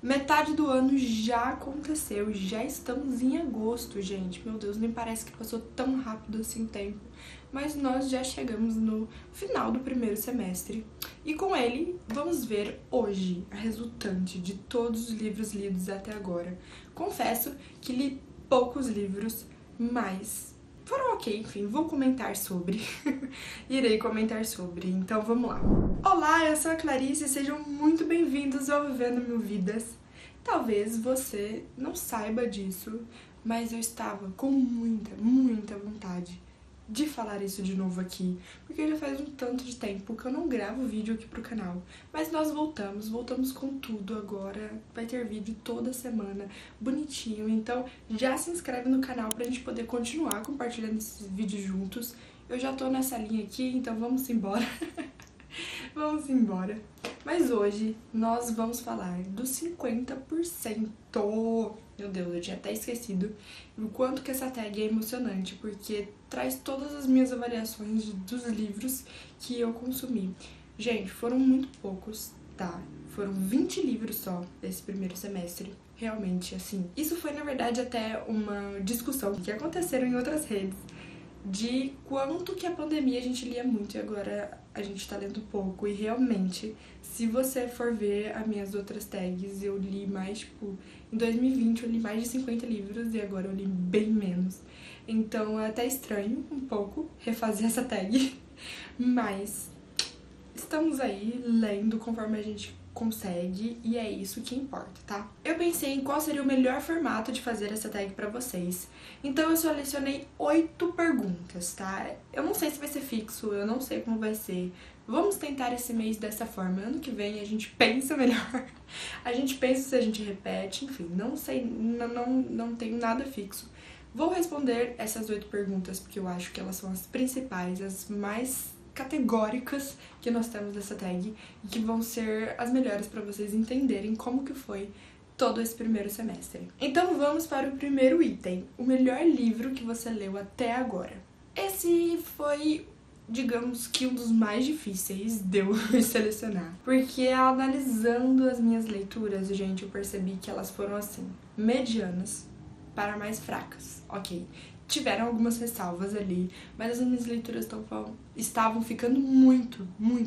Metade do ano já aconteceu, já estamos em agosto, gente. Meu Deus, nem parece que passou tão rápido assim o tempo. Mas nós já chegamos no final do primeiro semestre. E com ele, vamos ver hoje a resultante de todos os livros lidos até agora. Confesso que li poucos livros, mas foram ok, enfim, vou comentar sobre. Irei comentar sobre, então vamos lá. Olá, eu sou a Clarice e sejam muito bem-vindos ao Vivendo Mil Vidas. Talvez você não saiba disso, mas eu estava com muita vontade de falar isso de novo aqui, porque já faz um tanto de tempo que eu não gravo vídeo aqui pro canal. Mas nós voltamos com tudo agora, vai ter vídeo toda semana, bonitinho, então já se inscreve no canal pra gente poder continuar compartilhando esses vídeos juntos. Eu já tô nessa linha aqui, então vamos embora. Vamos embora. Mas hoje nós vamos falar dos 50%. Meu Deus, eu tinha até esquecido o quanto que essa tag é emocionante, porque traz todas as minhas avaliações dos livros que eu consumi. Gente, foram muito poucos, tá? Foram 20 livros só desse primeiro semestre. Realmente, assim. Isso foi, na verdade, até uma discussão que aconteceram em outras redes de quanto que a pandemia a gente lia muito e agora a gente tá lendo pouco. E realmente, se você for ver as minhas outras tags, eu li mais, tipo, em 2020 eu li mais de 50 livros e agora eu li bem menos. Então é até estranho um pouco refazer essa tag, mas estamos aí lendo conforme a gente consegue e é isso que importa, tá? Eu pensei em qual seria o melhor formato de fazer essa tag pra vocês. Então eu selecionei 8 perguntas, tá? Eu não sei se vai ser fixo, eu não sei como vai ser. Vamos tentar esse mês dessa forma. Ano que vem a gente pensa melhor. A gente pensa se a gente repete, enfim, não sei, não tenho nada fixo. Vou responder essas 8 perguntas porque eu acho que elas são as principais, as mais categóricas que nós temos dessa tag e que vão ser as melhores para vocês entenderem como que foi todo esse primeiro semestre. Então vamos para o primeiro item, o melhor livro que você leu até agora. Esse foi, digamos que um dos mais difíceis de eu selecionar, porque analisando as minhas leituras, gente, eu percebi que elas foram assim, medianas para mais fracas, ok? Tiveram algumas ressalvas ali, mas as minhas leituras estavam ficando muito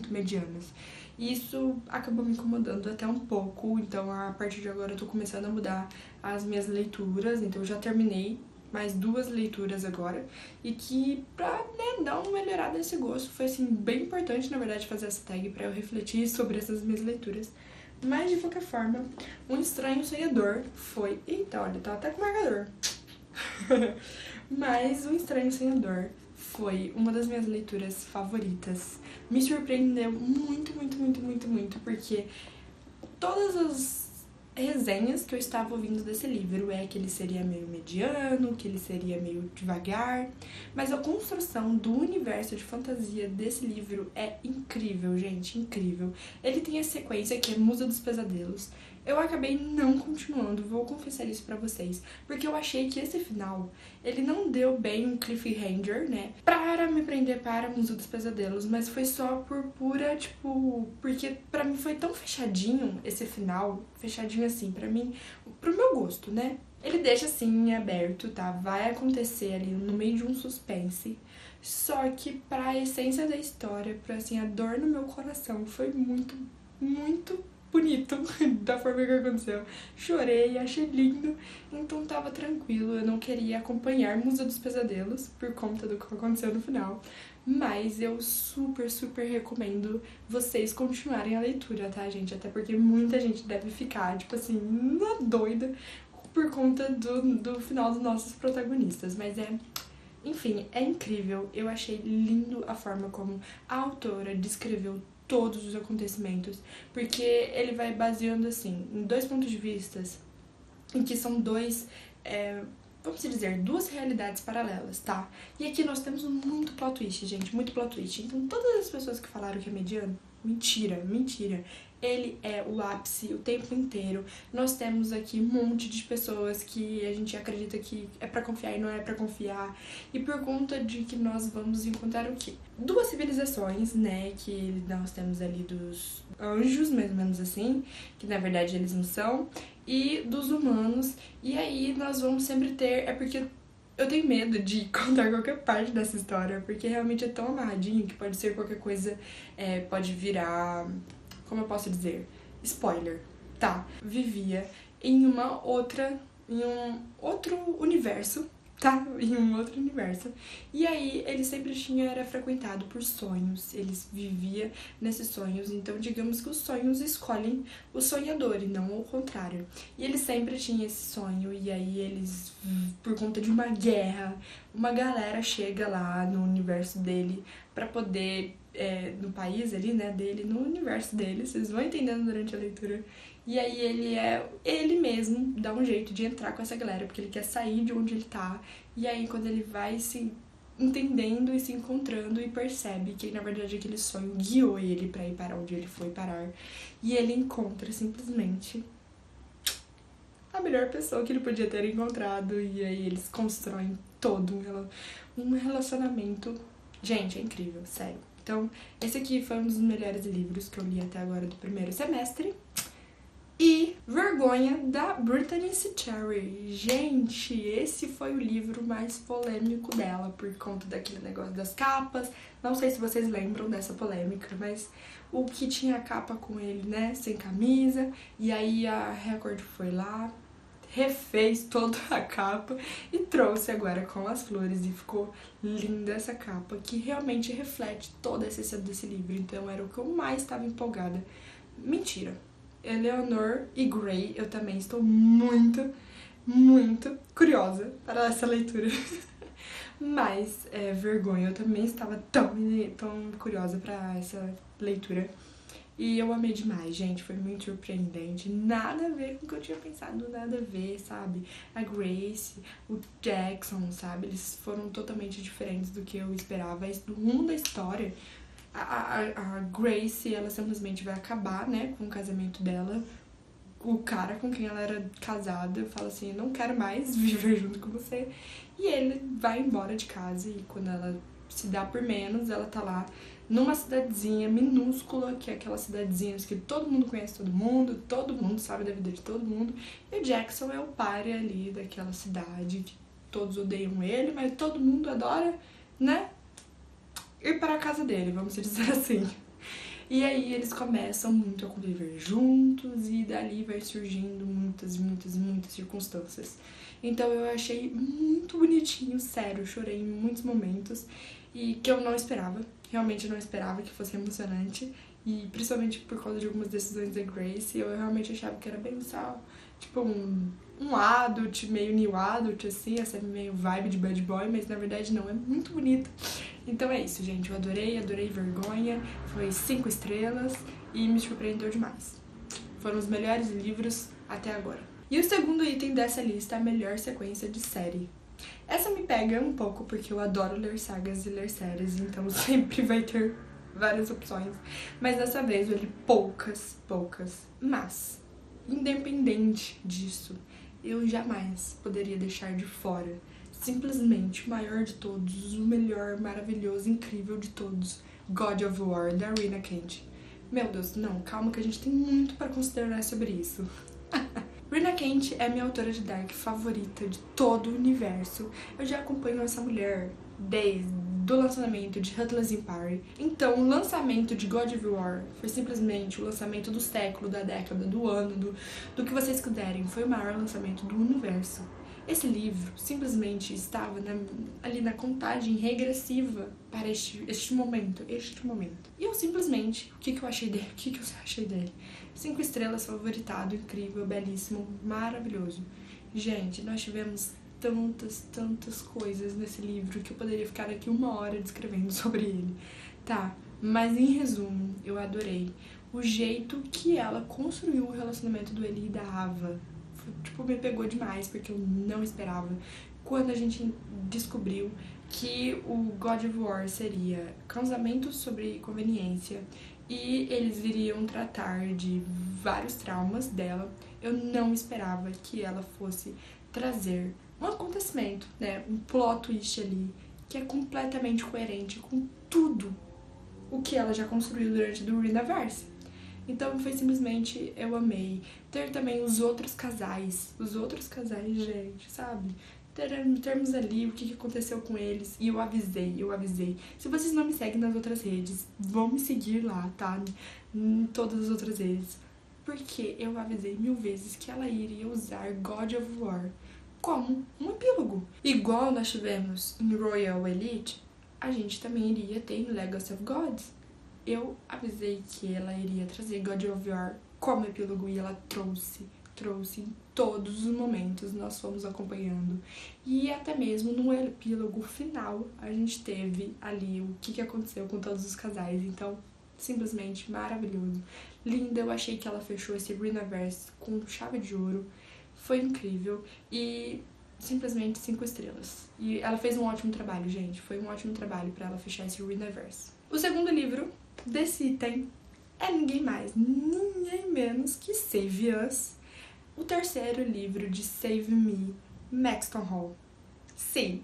medianas. E isso acabou me incomodando até um pouco, então a partir de agora eu tô começando a mudar as minhas leituras, então eu já terminei mais 2 leituras agora, e que pra, né, dar uma melhorada nesse gosto, foi assim, bem importante na verdade fazer essa tag pra eu refletir sobre essas minhas leituras. Mas de qualquer forma, Um Estranho Sem a Dor foi... Eita, olha, tá até com marcador. Mas Um Estranho Sem a Dor foi uma das minhas leituras favoritas. Me surpreendeu muito, porque todas as resenhas que eu estava ouvindo desse livro é que ele seria meio mediano, que ele seria meio devagar, mas a construção do universo de fantasia desse livro é incrível, gente, incrível. Ele tem a sequência que é Musa dos Pesadelos. Eu acabei não continuando, vou confessar isso pra vocês, porque eu achei que esse final, ele não deu bem um cliffhanger, né, para me prender para Musa dos Pesadelos, mas foi só por pura, tipo, porque pra mim foi tão fechadinho esse final, fechadinho assim, pra mim, pro meu gosto, né. Ele deixa assim em aberto, tá, vai acontecer ali no meio de um suspense, só que pra essência da história, pra assim, a dor no meu coração foi muito bonito da forma que aconteceu. Chorei, achei lindo, então tava tranquilo, eu não queria acompanhar Musa dos Pesadelos por conta do que aconteceu no final, mas eu super recomendo vocês continuarem a leitura, tá, gente? Até porque muita gente deve ficar, tipo assim, na doida por conta do final dos nossos protagonistas, mas enfim, é incrível. Eu achei lindo a forma como a autora descreveu todos os acontecimentos, porque ele vai baseando, assim, em 2 pontos de vista, em que são vamos dizer, 2 realidades paralelas, tá? E aqui nós temos muito plot twist, gente, muito plot twist. Então todas as pessoas que falaram que é mediano, mentira. ele é o ápice o tempo inteiro. Nós temos aqui um monte de pessoas que a gente acredita que é pra confiar e não é pra confiar. E por conta de que nós vamos encontrar o quê? Duas civilizações, né, que nós temos ali dos anjos, mais ou menos assim, que na verdade eles não são, e dos humanos. E aí nós vamos sempre ter, é porque eu tenho medo de contar qualquer parte dessa história, porque realmente é tão amarradinho que pode ser qualquer coisa, pode virar, como eu posso dizer, spoiler, tá? Vivia em uma outra, em um outro universo, tá? Em um outro universo. E aí ele sempre era frequentado por sonhos, eles viviam nesses sonhos, então digamos que os sonhos escolhem o sonhador e não o contrário. E ele sempre tinha esse sonho, e aí eles, por conta de uma guerra, uma galera chega lá no universo dele pra poder, no país ali, né, dele, no universo dele, vocês vão entendendo durante a leitura. E aí ele mesmo dá um jeito de entrar com essa galera, porque ele quer sair de onde ele tá. E aí quando ele vai se entendendo e se encontrando e percebe que na verdade aquele sonho guiou ele pra ir para onde ele foi parar. E ele encontra simplesmente a melhor pessoa que ele podia ter encontrado. E aí eles constroem todo um relacionamento. Gente, é incrível, sério. Então, esse aqui foi um dos melhores livros que eu li até agora do primeiro semestre. E Vergonha, da Brittany C. Cherry. Gente, esse foi o livro mais polêmico dela, por conta daquele negócio das capas. Não sei se vocês lembram dessa polêmica, mas o que tinha a capa com ele, né, sem camisa. E aí a Record foi lá, refez toda a capa e trouxe agora com as flores. E ficou linda essa capa, que realmente reflete toda a essência desse livro. Então era o que eu mais estava empolgada. Mentira. Eleanor e Gray, eu também estou muito, muito curiosa para essa leitura. Mas, Vergonha, eu também estava tão curiosa para essa leitura. E eu amei demais, gente, foi muito surpreendente. Nada a ver com o que eu tinha pensado, nada a ver, sabe? A Grace, o Jackson, sabe? Eles foram totalmente diferentes do que eu esperava. Do rumo da história, a Grace, ela simplesmente vai acabar, né, com o casamento dela. O cara com quem ela era casada fala assim, eu não quero mais viver junto com você. E ele vai embora de casa e quando ela se dá por menos, ela tá lá numa cidadezinha minúscula, que é aquelas cidadezinhas que todo mundo conhece todo mundo sabe da vida de todo mundo. E o Jackson é o páreo ali daquela cidade, que todos odeiam ele, mas todo mundo adora, né, ir para a casa dele, vamos dizer assim. E aí eles começam muito a conviver juntos e dali vai surgindo muitas circunstâncias. Então eu achei muito bonitinho, sério, eu chorei em muitos momentos e que eu não esperava, realmente não esperava que fosse emocionante. E principalmente por causa de algumas decisões da Grace, eu realmente achava que era bem só, tipo um adult, meio new adult, assim, essa meio vibe de bad boy, mas na verdade não, é muito bonito. Então é isso, gente, eu adorei Vergonha, foi 5 estrelas e me surpreendeu demais. Foram os melhores livros até agora. E o segundo item dessa lista é a melhor sequência de série. Essa me pega um pouco porque eu adoro ler sagas e ler séries, então sempre vai ter várias opções. Mas dessa vez eu li poucas. Mas, independente disso, eu jamais poderia deixar de fora simplesmente o maior de todos, o melhor, maravilhoso, incrível de todos, God of War, da Rina Kent. Meu Deus, não, calma que a gente tem muito pra considerar sobre isso. Rina Kent é minha autora de Dark favorita de todo o universo. Eu já acompanho essa mulher desde o lançamento de Heartless Empire. Então, o lançamento de God of War foi simplesmente o lançamento do século, da década, do ano, do que vocês quiserem. Foi o maior lançamento do universo. Esse livro simplesmente estava ali na contagem regressiva para este momento. E eu simplesmente, o que eu achei dele? 5 estrelas, favoritado, incrível, belíssimo, maravilhoso. Gente, nós tivemos tantas coisas nesse livro que eu poderia ficar aqui 1 hora descrevendo sobre ele, tá? Mas em resumo, eu adorei o jeito que ela construiu o relacionamento do Eli e da Ava. Tipo, me pegou demais, porque eu não esperava. Quando a gente descobriu que o God of War seria casamento sobre conveniência e eles iriam tratar de vários traumas dela. Eu não esperava que ela fosse trazer um acontecimento, né, um plot twist ali, que é completamente coerente com tudo o que ela já construiu durante o Renaverse. Então foi simplesmente, eu amei. Ter também os outros casais, gente, sabe? Termos ali o que aconteceu com eles. E eu avisei. Se vocês não me seguem nas outras redes, vão me seguir lá, tá? Em todas as outras redes. Porque eu avisei 1000 vezes que ela iria usar God of War como um epílogo. Igual nós tivemos em Royal Elite, a gente também iria ter em Legacy of Gods. Eu avisei que ela iria trazer God of War como epílogo e ela trouxe em todos os momentos, nós fomos acompanhando. E até mesmo no epílogo final, a gente teve ali o que aconteceu com todos os casais. Então, simplesmente maravilhoso. Linda, eu achei que ela fechou esse Renaverse com chave de ouro. Foi incrível e simplesmente 5 estrelas. E ela fez um ótimo trabalho, gente. Foi um ótimo trabalho pra ela fechar esse Renaverse. O segundo livro desse item é ninguém mais, ninguém menos que Save Us, o terceiro livro de Save Me, Maxton Hall. Sim,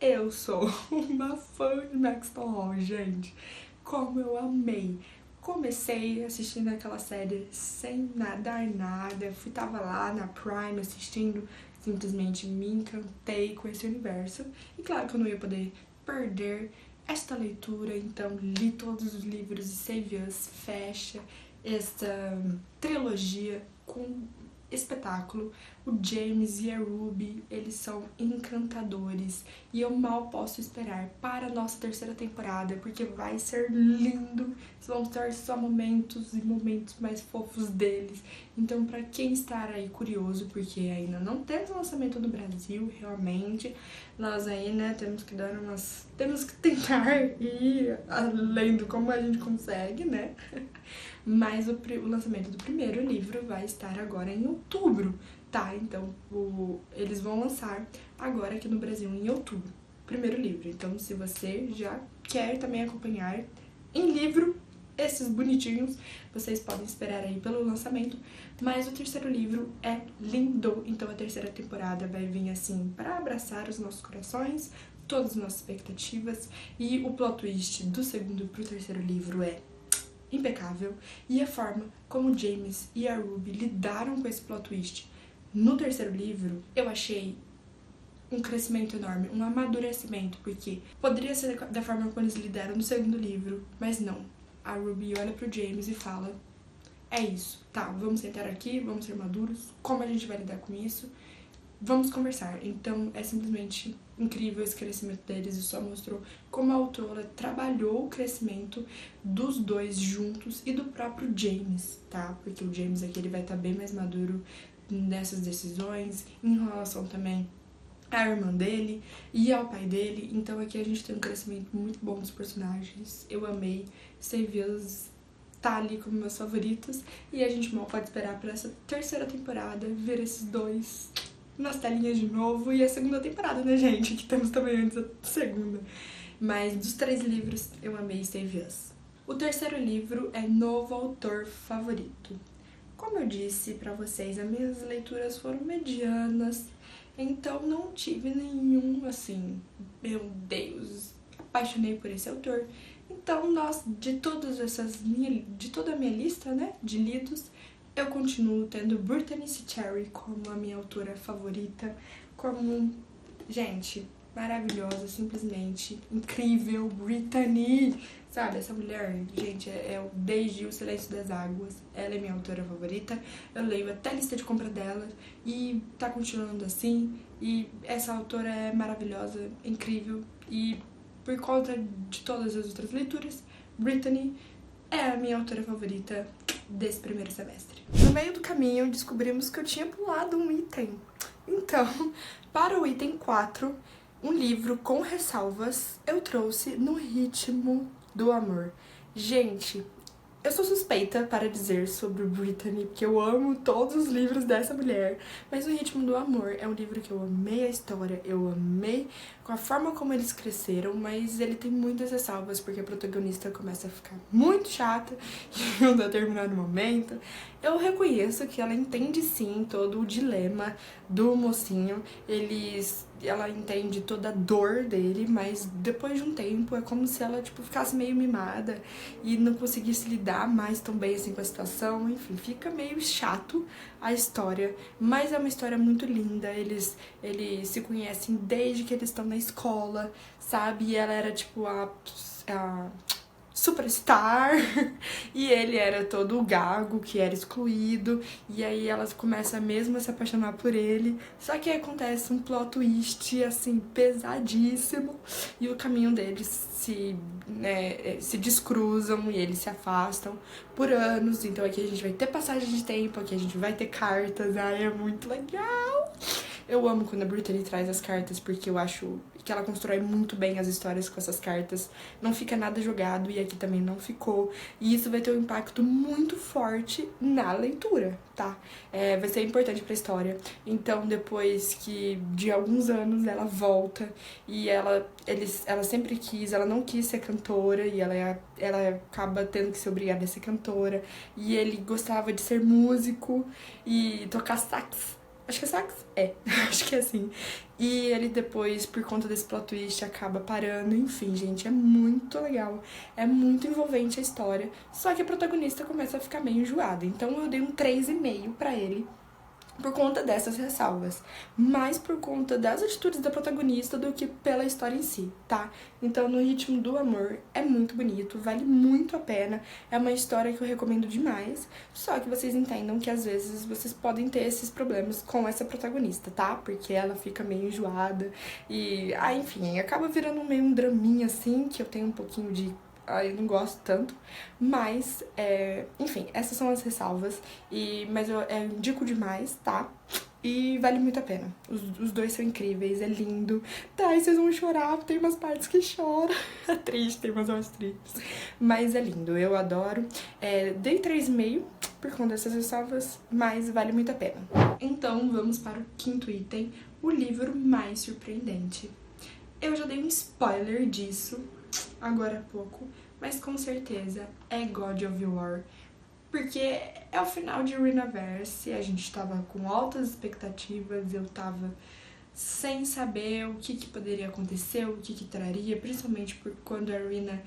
eu sou uma fã de Maxton Hall, gente. Como eu amei. Comecei assistindo aquela série sem dar nada, tava lá na Prime assistindo, simplesmente me encantei com esse universo. E claro que eu não ia poder perder esta leitura, então li todos os livros de Save Us, fecha esta trilogia com espetáculo. O James e a Ruby, eles são encantadores e eu mal posso esperar para a nossa terceira temporada, porque vai ser lindo. Vão ter só momentos e momentos mais fofos deles. Então, para quem está aí curioso, porque ainda não temos lançamento no Brasil, realmente, nós aí, né, temos que tentar ir além do como a gente consegue, né? Mas o lançamento do primeiro livro vai estar agora em outubro, tá? Então, eles vão lançar agora aqui no Brasil em outubro, primeiro livro. Então, se você já quer também acompanhar em livro esses bonitinhos, vocês podem esperar aí pelo lançamento. Mas o terceiro livro é lindo, então a terceira temporada vai vir assim para abraçar os nossos corações, todas as nossas expectativas. E o plot twist do segundo pro terceiro livro é impecável, e a forma como James e a Ruby lidaram com esse plot twist no terceiro livro, eu achei um crescimento enorme, um amadurecimento, porque poderia ser da forma como eles lidaram no segundo livro, mas não. A Ruby olha pro James e fala: é isso, tá, vamos sentar aqui, vamos ser maduros, como a gente vai lidar com isso? Vamos conversar. Então é simplesmente incrível esse crescimento deles e só mostrou como a autora trabalhou o crescimento dos dois juntos e do próprio James, tá? Porque o James aqui ele vai estar bem mais maduro nessas decisões, em relação também à irmã dele e ao pai dele. Então aqui a gente tem um crescimento muito bom dos personagens. Eu amei. Save Us tá ali como meus favoritos e a gente mal pode esperar para essa terceira temporada ver esses dois nas telinhas de novo, e a segunda temporada, né, gente? Que temos também antes da segunda. Mas dos 3 livros, eu amei Save Us. O terceiro livro é Novo Autor Favorito. Como eu disse pra vocês, as minhas leituras foram medianas, então não tive nenhum, assim, meu Deus, apaixonei por esse autor. Então, de toda a minha lista, né, de lidos, eu continuo tendo Brittany C. Cherry como a minha autora favorita, como, gente, maravilhosa, simplesmente incrível, Brittany, sabe, essa mulher, gente, desde O Silêncio das Águas, ela é minha autora favorita, eu leio até a lista de compra dela e tá continuando assim, e essa autora é maravilhosa, incrível, e por conta de todas as outras leituras, Brittany é a minha autora favorita desse primeiro semestre. No meio do caminho, descobrimos que eu tinha pulado um item. Então, para o item 4, um livro com ressalvas, eu trouxe No Ritmo do Amor. Gente, Eu sou suspeita para dizer sobre Brittany, porque eu amo todos os livros dessa mulher, mas O Ritmo do Amor é um livro que eu amei a história, eu amei com a forma como eles cresceram, mas ele tem muitas ressalvas, porque a protagonista começa a ficar muito chata em um determinado momento. Eu reconheço que ela entende sim todo o dilema do mocinho, ela entende toda a dor dele, mas depois de um tempo é como se ela tipo ficasse meio mimada e não conseguisse lidar mais tão bem assim com a situação. Enfim, fica meio chato a história, mas é uma história muito linda. Eles se conhecem desde que eles estão na escola, sabe? E ela era tipo a superstar e ele era todo o gago que era excluído, e aí elas começam mesmo a se apaixonar por ele, só que aí acontece um plot twist assim pesadíssimo e o caminho deles se descruzam e eles se afastam por anos. Então aqui a gente vai ter passagem de tempo, aqui a gente vai ter cartas. Ai, é muito legal. Eu amo quando a Brittany traz as cartas, porque eu acho que ela constrói muito bem as histórias com essas cartas. Não fica nada jogado, e aqui também não ficou. E isso vai ter um impacto muito forte na leitura, tá? Vai ser importante pra história. Então, depois que de alguns anos ela volta, e ela sempre quis, ela não quis ser cantora, e ela acaba tendo que ser obrigada a ser cantora. E ele gostava de ser músico e tocar sax. Acho que é sax? Acho que é assim. E ele depois, por conta desse plot twist, acaba parando. Enfim, gente, é muito legal. É muito envolvente a história. Só que a protagonista começa a ficar meio enjoada. Então eu dei um 3,5 pra ele, por conta dessas ressalvas, mais por conta das atitudes da protagonista do que pela história em si, tá? Então, No Ritmo do Amor é muito bonito, vale muito a pena, é uma história que eu recomendo demais, só que vocês entendam que às vezes vocês podem ter esses problemas com essa protagonista, tá? Porque ela fica meio enjoada e, enfim, acaba virando meio um draminha assim, que eu tenho um pouquinho de... eu não gosto tanto, mas, enfim, essas são as ressalvas, mas eu indico demais, tá? E vale muito a pena. Os dois são incríveis, é lindo. Tá, e vocês vão chorar, tem umas partes que choram. É triste, tem umas horas tristes. Mas é lindo, eu adoro. Dei 3,5 por conta dessas ressalvas, mas vale muito a pena. Então, vamos para o quinto item, o livro mais surpreendente. Eu já dei um spoiler disso agora há pouco, mas com certeza é God of War, porque é o final de Renaverse, a gente tava com altas expectativas, eu tava sem saber o que poderia acontecer, o que traria, principalmente por quando a Rina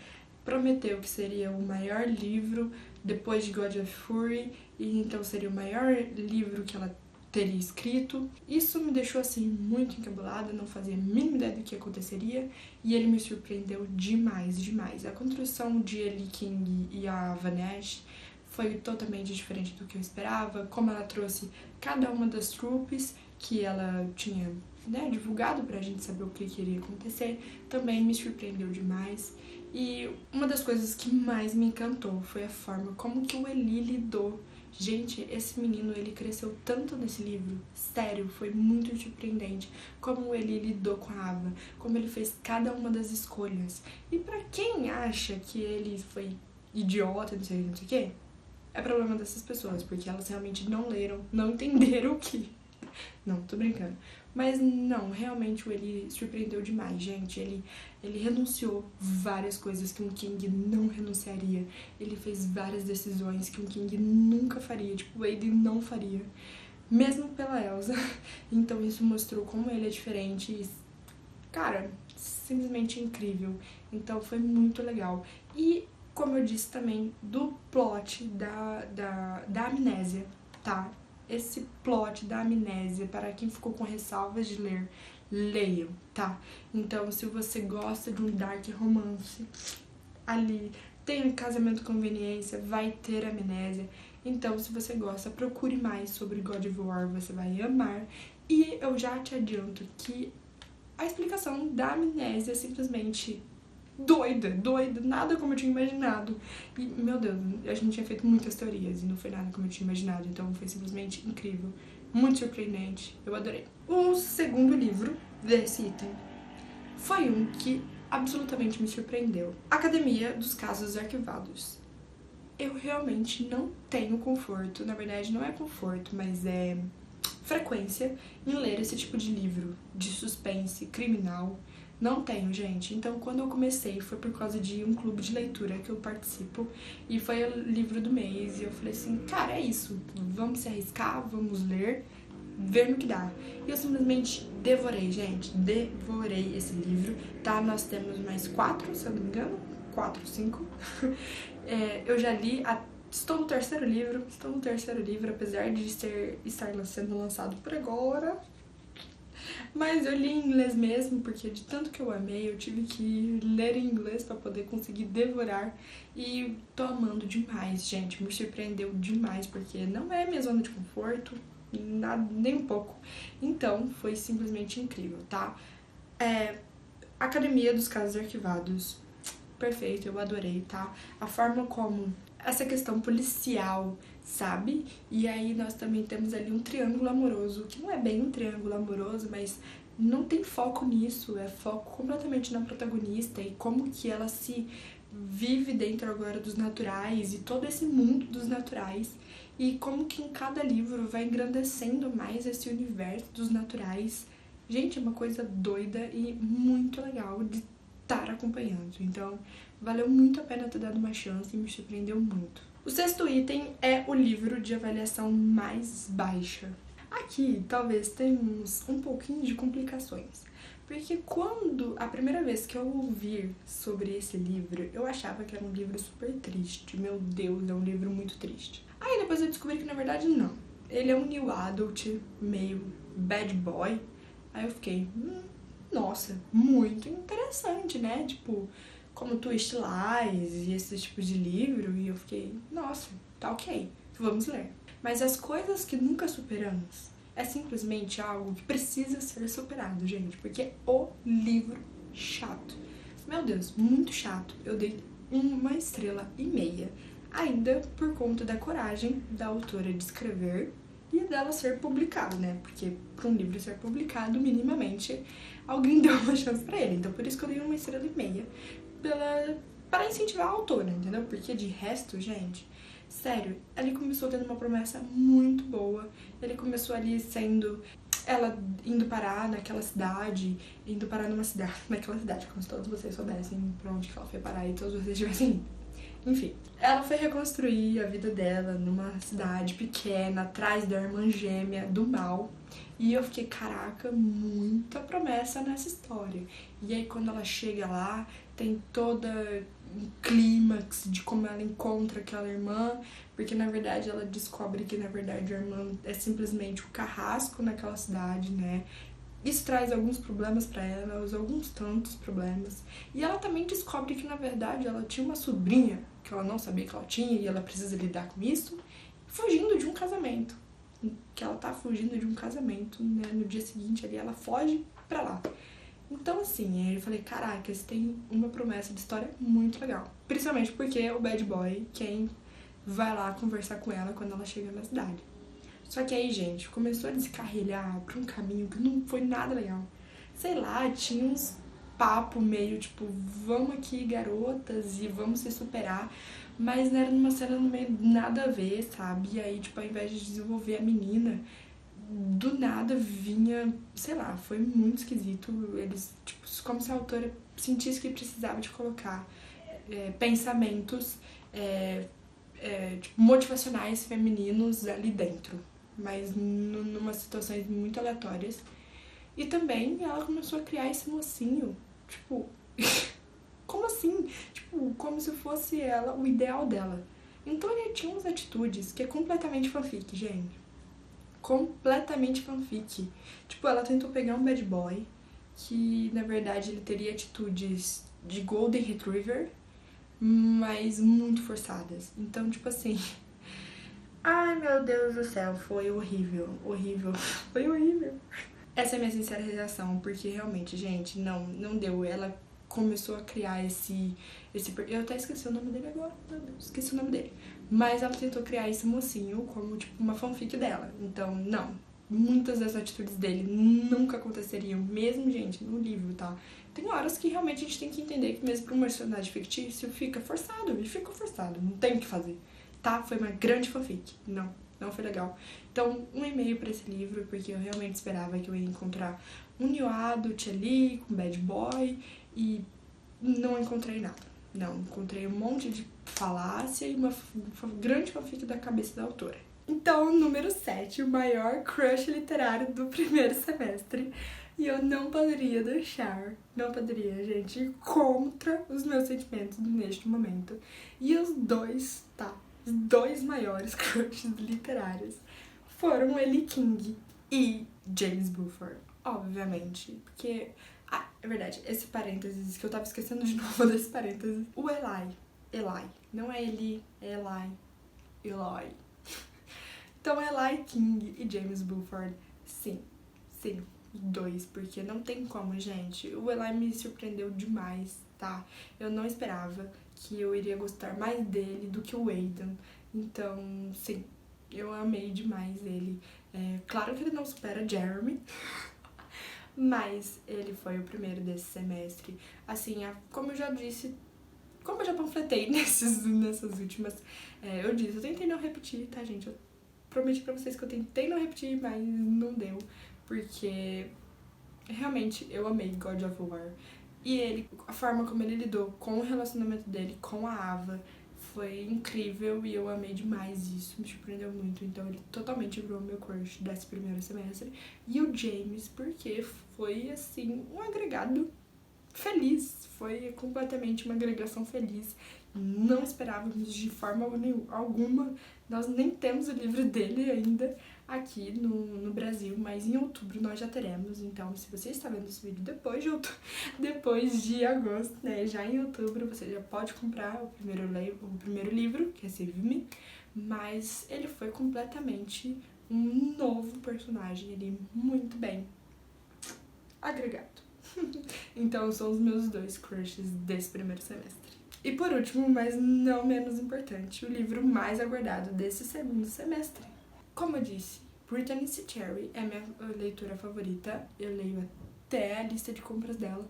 prometeu que seria o maior livro depois de God of Fury, e então seria o maior livro que ela teria escrito. Isso me deixou assim muito encabulada, não fazia a mínima ideia do que aconteceria, e ele me surpreendeu demais, demais. A construção de Ellie King e a Vanness foi totalmente diferente do que eu esperava, como ela trouxe cada uma das tropes que ela tinha, divulgado pra gente saber o que iria acontecer, também me surpreendeu demais. E uma das coisas que mais me encantou foi a forma como que o Eli lidou. Gente, esse menino, ele cresceu tanto nesse livro, sério, foi muito surpreendente como ele lidou com a Ava, como ele fez cada uma das escolhas. E pra quem acha que ele foi idiota, não sei o que, é problema dessas pessoas, porque elas realmente não leram, não entenderam o que... Não, tô brincando. Mas não, realmente o Eli surpreendeu demais, gente. Ele renunciou várias coisas que um King não renunciaria. Ele fez várias decisões que um King nunca faria, tipo, o Aiden não faria, mesmo pela Elsa. Então isso mostrou como ele é diferente e, cara, simplesmente incrível. Então foi muito legal. E, como eu disse também, do plot da amnésia, tá? Esse plot da amnésia, para quem ficou com ressalvas de ler, leiam, tá? Então, se você gosta de um dark romance, ali tem um casamento conveniência, vai ter amnésia. Então, se você gosta, procure mais sobre God of War, você vai amar. E eu já te adianto que a explicação da amnésia é simplesmente doida, nada como eu tinha imaginado. E, meu Deus, a gente tinha feito muitas teorias e não foi nada como eu tinha imaginado, então foi simplesmente incrível, muito surpreendente, eu adorei. O segundo livro desse item foi um que absolutamente me surpreendeu. Academia dos Casos Arquivados. eu realmente não tenho conforto, na verdade não é conforto, mas é frequência em ler esse tipo de livro, de suspense, criminal. Não tenho, gente. Então, quando eu comecei, foi por causa de um clube de leitura que eu participo, e foi o livro do mês, e eu falei assim, cara, é isso, vamos se arriscar, vamos ler, ver no que dá. E eu simplesmente devorei, gente, devorei esse livro, tá? Nós temos mais 4, se eu não me engano, 4, 5. Eu já li, estou no terceiro livro, apesar de estar sendo lançado por agora. Mas eu li em inglês mesmo, porque de tanto que eu amei, eu tive que ler em inglês pra poder conseguir devorar. E tô amando demais, gente, me surpreendeu demais, porque não é minha zona de conforto, nada, nem um pouco. Então, foi simplesmente incrível, tá? Academia dos Casos Arquivados, perfeito, eu adorei, tá? A forma como essa questão policial, sabe? E aí nós também temos ali um triângulo amoroso, que não é bem um triângulo amoroso, mas não tem foco nisso, é foco completamente na protagonista e como que ela se vive dentro agora dos naturais e todo esse mundo dos naturais, e como que em cada livro vai engrandecendo mais esse universo dos naturais. Gente, é uma coisa doida e muito legal de estar acompanhando. Então, valeu muito a pena ter dado uma chance e me surpreendeu muito. O sexto item é o livro de avaliação mais baixa. Aqui, talvez tenhamos um pouquinho de complicações, porque quando a primeira vez que eu ouvi sobre esse livro, eu achava que era um livro super triste. Meu Deus, é um livro muito triste. Aí depois eu descobri que na verdade não. Ele é um new adult, meio bad boy. Aí eu fiquei, nossa, muito interessante, né? Tipo, como Twist Lies e esse tipo de livro. E eu fiquei, nossa, tá ok, vamos ler. Mas as coisas que nunca superamos é simplesmente algo que precisa ser superado, gente. Porque é o livro chato. Meu Deus, muito chato. Eu dei 1,5 estrelas. Ainda por conta da coragem da autora de escrever e dela ser publicado, né? Porque para um livro ser publicado, minimamente, alguém deu uma chance pra ele. Então por isso que eu dei 1,5 estrelas para incentivar a autora, entendeu? Porque de resto, gente, sério, ele começou tendo uma promessa muito boa. Ele começou ali sendo ela indo parar naquela cidade, naquela cidade, como se todos vocês soubessem pra onde que ela foi parar e todos vocês tivessem ido. Enfim, ela foi reconstruir a vida dela numa cidade pequena, atrás da irmã gêmea do mal. E eu fiquei, caraca, muita promessa nessa história. E aí quando ela chega lá, tem toda um clímax de como ela encontra aquela irmã, porque na verdade ela descobre que na verdade a irmã é simplesmente o carrasco naquela cidade, né? Isso traz alguns problemas pra ela, alguns tantos problemas. E ela também descobre que, na verdade, ela tinha uma sobrinha que ela não sabia que ela tinha e ela precisa lidar com isso, fugindo de um casamento. Que ela tá fugindo de um casamento, né? No dia seguinte ali ela foge pra lá. Então, assim, aí eu falei, caraca, esse tem uma promessa de história muito legal. Principalmente porque é o bad boy quem vai lá conversar com ela quando ela chega na cidade. Só que aí, gente, começou a descarrilhar pra um caminho que não foi nada legal. Sei lá, tinha uns papo meio tipo, vamos aqui, garotas, e vamos se superar. Mas era numa cena no meio nada a ver, sabe? E aí, tipo, ao invés de desenvolver a menina, do nada vinha, sei lá, foi muito esquisito. Eles, tipo, como se a autora sentisse que precisava de colocar pensamentos tipo, motivacionais femininos ali dentro, mas numas situações muito aleatórias. E também ela começou a criar esse mocinho, tipo, como assim? Tipo, como se fosse ela, o ideal dela. Então ele tinha umas atitudes que é completamente fanfic, gente. Completamente fanfic. Tipo, ela tentou pegar um bad boy, que na verdade ele teria atitudes de Golden Retriever, mas muito forçadas. Então, tipo assim... Ai, meu Deus do céu, foi horrível, foi horrível. Essa é a minha sincera reação, porque realmente, gente, não deu. Ela começou a criar esse... Eu até esqueci o nome dele agora, meu Deus, esqueci o nome dele. Mas ela tentou criar esse mocinho como, tipo, uma fanfic dela. Então, não. Muitas das atitudes dele nunca aconteceriam, mesmo, gente, no livro, tá? Tem horas que realmente a gente tem que entender que mesmo pra um personagem fictício fica forçado, não tem o que fazer. tá? Foi uma grande fanfic. Não foi legal. Então, 1,5 pra esse livro, porque eu realmente esperava que eu ia encontrar um Nioado, Tia com Bad Boy, e não encontrei nada. Não, encontrei um monte de falácia e uma grande fanfic da cabeça da autora. Então, número 7, o maior crush literário do primeiro semestre. E eu não poderia deixar, não poderia, gente, ir contra os meus sentimentos neste momento. E os dois, tá? Os dois maiores crushes literários foram Ellie King e James Buford, obviamente. Porque, é verdade, esse parênteses, que eu tava esquecendo de novo desse parênteses. O Eli, não é Eli, é Eloy. Então, Eli King e James Buford, sim, dois, porque não tem como, gente. O Eli me surpreendeu demais, tá? Eu não esperava que eu iria gostar mais dele do que o Aidan. Então, sim, eu amei demais ele. Claro que ele não supera Jeremy, mas ele foi o primeiro desse semestre. Assim, como eu já disse, como eu já panfletei nessas últimas, eu tentei não repetir, tá, gente? Eu prometi pra vocês que eu tentei não repetir, mas não deu, porque realmente eu amei God of War. E ele, a forma como ele lidou com o relacionamento dele com a Ava foi incrível e eu amei demais isso, me surpreendeu muito. Então ele totalmente virou meu crush desse primeiro semestre. E o James, porque foi assim, um agregado feliz, foi completamente uma agregação feliz. Não esperávamos de forma alguma, nós nem temos o livro dele ainda aqui no Brasil, mas em outubro nós já teremos. Então, se você está vendo esse vídeo depois de agosto, né, já em outubro, você já pode comprar o primeiro livro, que é Save Me, mas ele foi completamente um novo personagem, ele muito bem agregado. Então, são os meus dois crushes desse primeiro semestre. E por último, mas não menos importante, o livro mais aguardado desse segundo semestre. Como eu disse, Brittany C. Cherry é minha leitora favorita, eu leio até a lista de compras dela.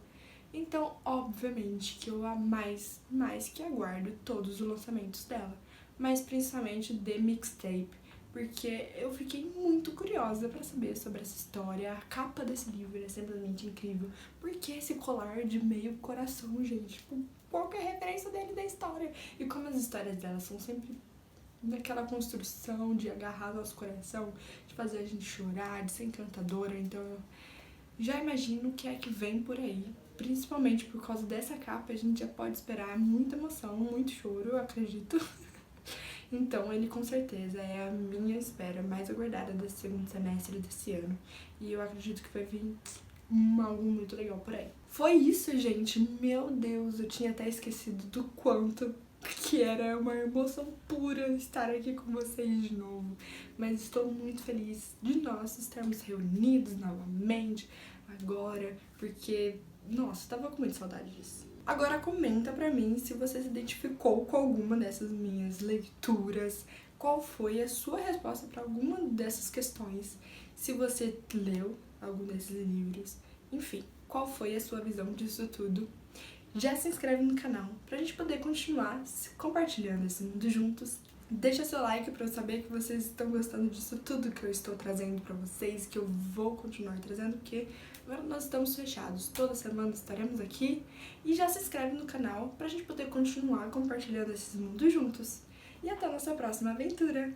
Então, obviamente, que eu mais que aguardo todos os lançamentos dela, mas principalmente The Mixtape, porque eu fiquei muito curiosa pra saber sobre essa história. A capa desse livro é simplesmente incrível. Por que esse colar de meio coração, gente? Tipo, qual que é a referência dele da história? E como as histórias dela são sempre naquela construção de agarrar nosso coração, de fazer a gente chorar, de ser encantadora, então eu já imagino o que é que vem por aí. Principalmente por causa dessa capa, a gente já pode esperar muita emoção, muito choro, eu acredito. Então, ele com certeza é a minha espera mais aguardada desse segundo semestre desse ano. E eu acredito que vai vir algo muito legal por aí. Foi isso, gente. Meu Deus, eu tinha até esquecido do quanto que era uma emoção pura estar aqui com vocês de novo. Mas estou muito feliz de nós estarmos reunidos novamente agora, porque, nossa, tava com muita saudade disso. Agora comenta pra mim se você se identificou com alguma dessas minhas leituras, qual foi a sua resposta para alguma dessas questões, se você leu algum desses livros, enfim, qual foi a sua visão disso tudo. Já se inscreve no canal pra gente poder continuar compartilhando esse mundo juntos. Deixa seu like pra eu saber que vocês estão gostando disso tudo que eu estou trazendo pra vocês, que eu vou continuar trazendo, porque agora nós estamos fechados. Toda semana estaremos aqui. E já se inscreve no canal pra gente poder continuar compartilhando esses mundos juntos. E até a nossa próxima aventura!